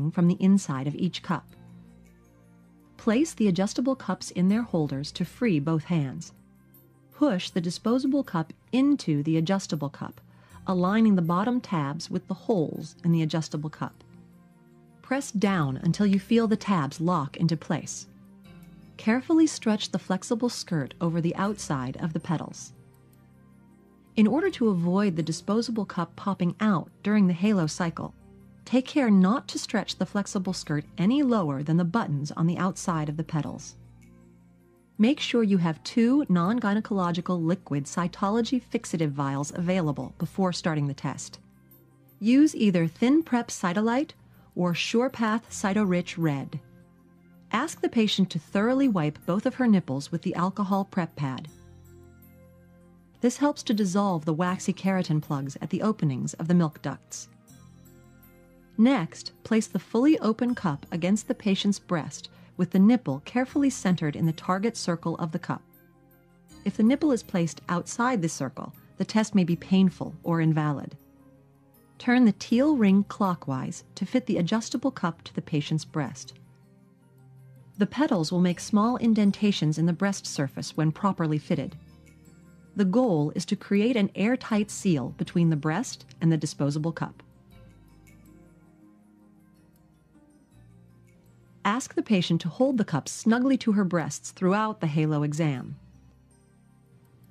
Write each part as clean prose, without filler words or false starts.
hang from the inside of each cup. Place the adjustable cups in their holders to free both hands. Push the disposable cup into the adjustable cup, aligning the bottom tabs with the holes in the adjustable cup. Press down until you feel the tabs lock into place. Carefully stretch the flexible skirt over the outside of the petals. In order to avoid the disposable cup popping out during the halo cycle, take care not to stretch the flexible skirt any lower than the buttons on the outside of the petals. Make sure you have 2 non-gynecological liquid cytology fixative vials available before starting the test. Use either Thin Prep Cytolite or SurePath Cytorich Red. Ask the patient to thoroughly wipe both of her nipples with the alcohol prep pad. This helps to dissolve the waxy keratin plugs at the openings of the milk ducts. Next, place the fully open cup against the patient's breast with the nipple carefully centered in the target circle of the cup. If the nipple is placed outside the circle, the test may be painful or invalid. Turn the teal ring clockwise to fit the adjustable cup to the patient's breast. The petals will make small indentations in the breast surface when properly fitted. The goal is to create an airtight seal between the breast and the disposable cup. Ask the patient to hold the cup snugly to her breasts throughout the halo exam.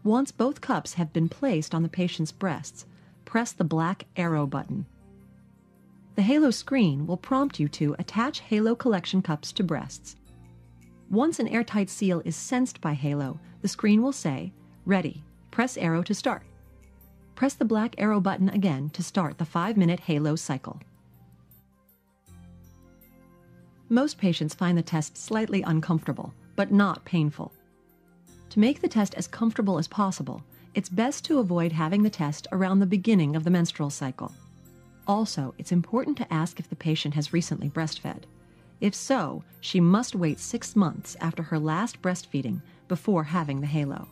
Once both cups have been placed on the patient's breasts, press the black arrow button. The halo screen will prompt you to attach halo collection cups to breasts. Once an airtight seal is sensed by halo, the screen will say, "Ready. Press arrow to start." Press the black arrow button again to start the 5-minute halo cycle. Most patients find the test slightly uncomfortable, but not painful. To make the test as comfortable as possible, it's best to avoid having the test around the beginning of the menstrual cycle. Also, it's important to ask if the patient has recently breastfed. If so, she must wait 6 months after her last breastfeeding before having the halo.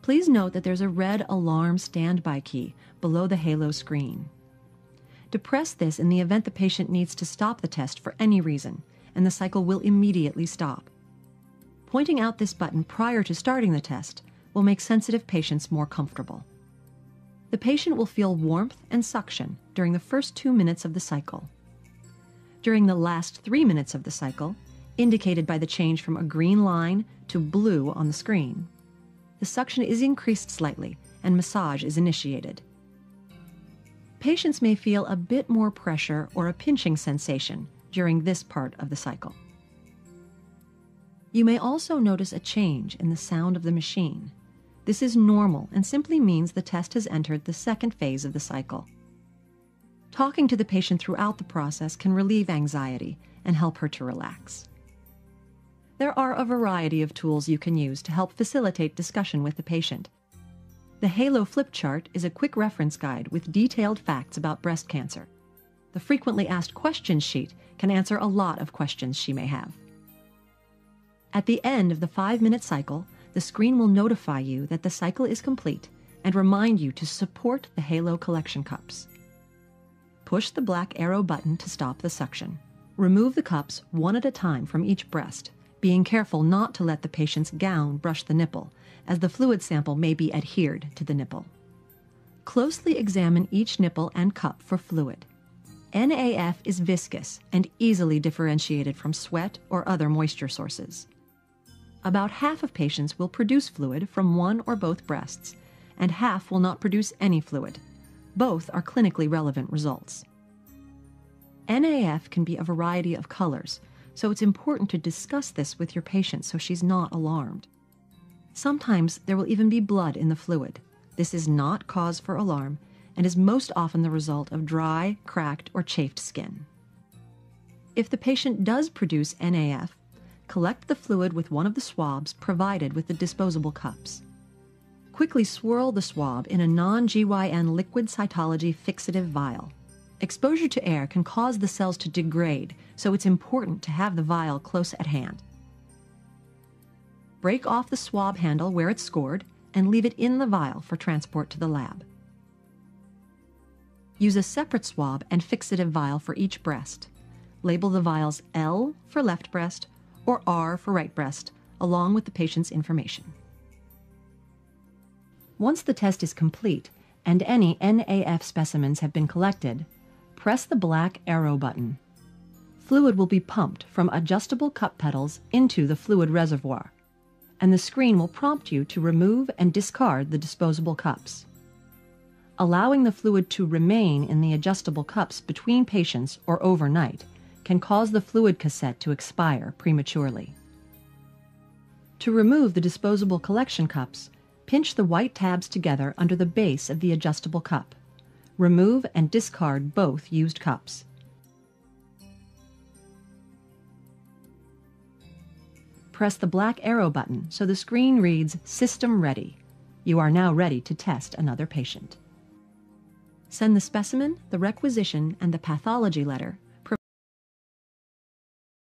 Please note that there's a red alarm standby key below the halo screen. Depress this in the event the patient needs to stop the test for any reason, and the cycle will immediately stop. Pointing out this button prior to starting the test will make sensitive patients more comfortable. The patient will feel warmth and suction during the first 2 minutes of the cycle. During the last 3 minutes of the cycle, indicated by the change from a green line to blue on the screen, the suction is increased slightly and massage is initiated. Patients may feel a bit more pressure or a pinching sensation during this part of the cycle. You may also notice a change in the sound of the machine. This is normal and simply means the test has entered the second phase of the cycle. Talking to the patient throughout the process can relieve anxiety and help her to relax. There are a variety of tools you can use to help facilitate discussion with the patient. The Halo Flip Chart is a quick reference guide with detailed facts about breast cancer. The Frequently Asked Questions sheet can answer a lot of questions she may have. At the end of the 5-minute cycle, the screen will notify you that the cycle is complete and remind you to support the Halo collection cups. Push the black arrow button to stop the suction. Remove the cups one at a time from each breast, being careful not to let the patient's gown brush the nipple, as the fluid sample may be adhered to the nipple. Closely examine each nipple and cup for fluid. NAF is viscous and easily differentiated from sweat or other moisture sources. About half of patients will produce fluid from one or both breasts, and half will not produce any fluid. Both are clinically relevant results. NAF can be a variety of colors, so it's important to discuss this with your patient so she's not alarmed. Sometimes there will even be blood in the fluid. This is not cause for alarm and is most often the result of dry, cracked, or chafed skin. If the patient does produce NAF, collect the fluid with one of the swabs provided with the disposable cups. Quickly swirl the swab in a non-GYN liquid cytology fixative vial. Exposure to air can cause the cells to degrade, so it's important to have the vial close at hand. Break off the swab handle where it's scored and leave it in the vial for transport to the lab. Use a separate swab and fixative vial for each breast. Label the vials L for left breast or R for right breast, along with the patient's information. Once the test is complete and any NAF specimens have been collected, press the black arrow button. Fluid will be pumped from adjustable cup pedals into the fluid reservoir, and the screen will prompt you to remove and discard the disposable cups. Allowing the fluid to remain in the adjustable cups between patients or overnight can cause the fluid cassette to expire prematurely. To remove the disposable collection cups, pinch the white tabs together under the base of the adjustable cup. Remove and discard both used cups. Press the black arrow button so the screen reads System Ready. You are now ready to test another patient. Send the specimen, the requisition, and the pathology letter